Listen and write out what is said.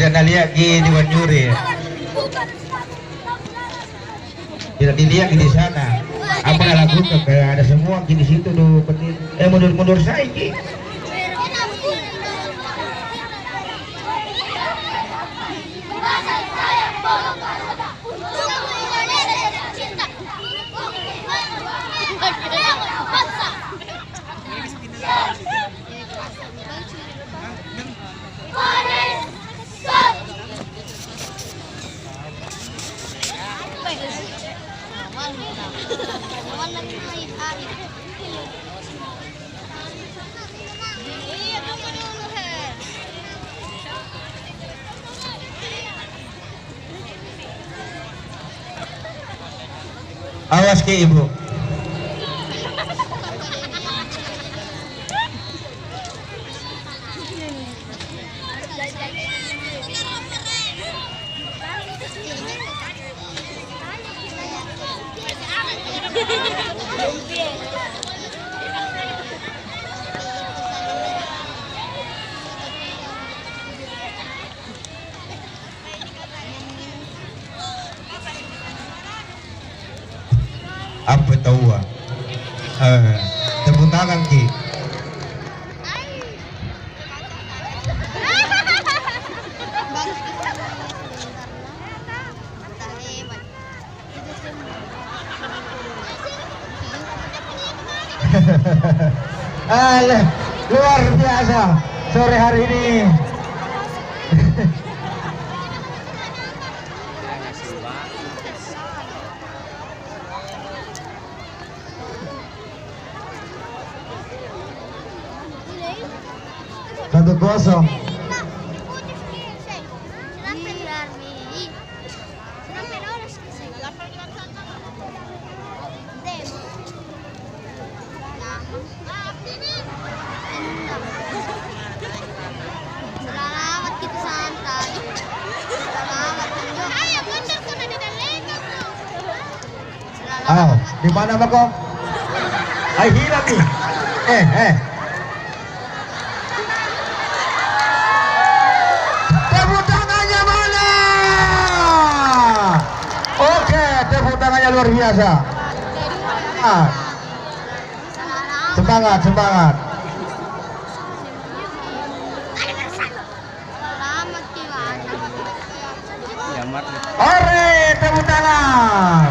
tidak naliak di Wanyuri. Tidak dilihat di sana. Apa yang lakukan? Kayak ada semua di situ tuh. Mundur saya ki. Awas ke ibu. Apa tahu? Tepuk tangan ki. Luar biasa sore hari ini. Satu kosong. Selamat kita santai. Selamat tunjuk. Ayo mundur kuna di dalam. Di mana Makong? Ay hilang nih. Tepuk tangannya mana? Oke, tepuk tangannya luar biasa. Semangat. Selamat kita. Ore, tepuk tangan.